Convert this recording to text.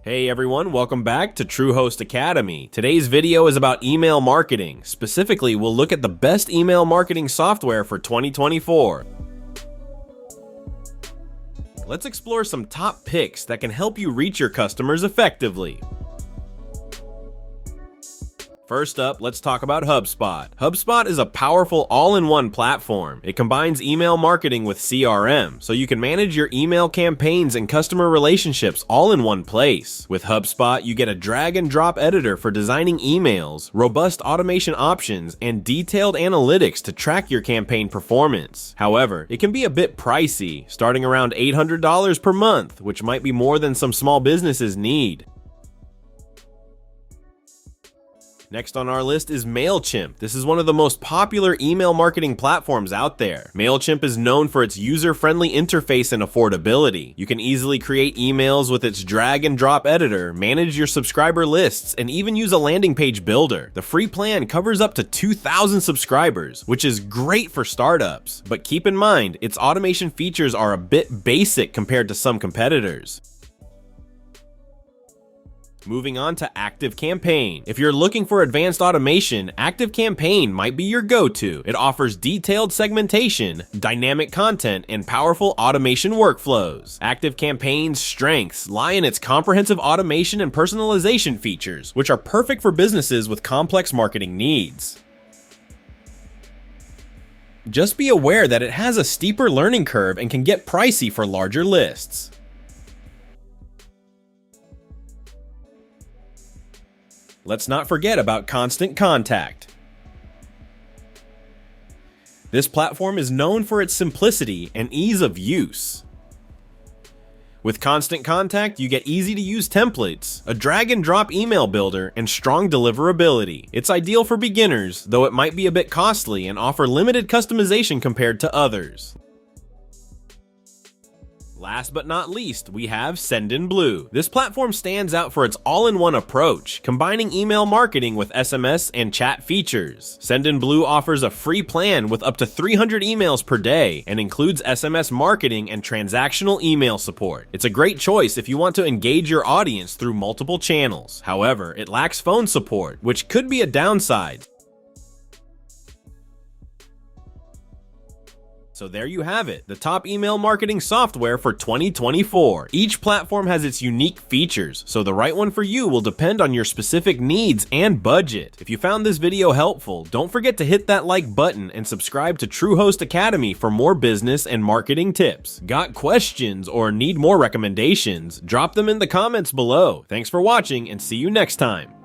Hey everyone, welcome back to TrueHost Academy. Today's video is about email marketing. Specifically, we'll look at the best email marketing software for 2024. Let's explore some top picks that can help you reach your customers effectively. First up, let's talk about HubSpot. HubSpot is a powerful all-in-one platform. It combines email marketing with CRM, so you can manage your email campaigns and customer relationships all in one place. With HubSpot, you get a drag-and-drop editor for designing emails, robust automation options, and detailed analytics to track your campaign performance. However, it can be a bit pricey, starting around $800 per month, which might be more than some small businesses need. Next on our list is MailChimp. This is one of the most popular email marketing platforms out there. MailChimp is known for its user-friendly interface and affordability. You can easily create emails with its drag-and-drop editor, manage your subscriber lists, and even use a landing page builder. The free plan covers up to 2,000 subscribers, which is great for startups. But keep in mind, its automation features are a bit basic compared to some competitors. Moving on to ActiveCampaign. If you're looking for advanced automation, ActiveCampaign might be your go-to. It offers detailed segmentation, dynamic content, and powerful automation workflows. ActiveCampaign's strengths lie in its comprehensive automation and personalization features, which are perfect for businesses with complex marketing needs. Just be aware that it has a steeper learning curve and can get pricey for larger lists. Let's not forget about Constant Contact. This platform is known for its simplicity and ease of use. With Constant Contact, you get easy-to-use templates, a drag-and-drop email builder, and strong deliverability. It's ideal for beginners, though it might be a bit costly and offer limited customization compared to others. Last but not least, we have Sendinblue. This platform stands out for its all-in-one approach, combining email marketing with SMS and chat features. Sendinblue offers a free plan with up to 300 emails per day and includes SMS marketing and transactional email support. It's a great choice if you want to engage your audience through multiple channels. However, it lacks phone support, which could be a downside. So there you have it, the top email marketing software for 2024. Each platform has its unique features, so the right one for you will depend on your specific needs and budget. If you found this video helpful, don't forget to hit that like button and subscribe to TrueHost Academy for more business and marketing tips. Got questions or need more recommendations? Drop them in the comments below. Thanks for watching and see you next time.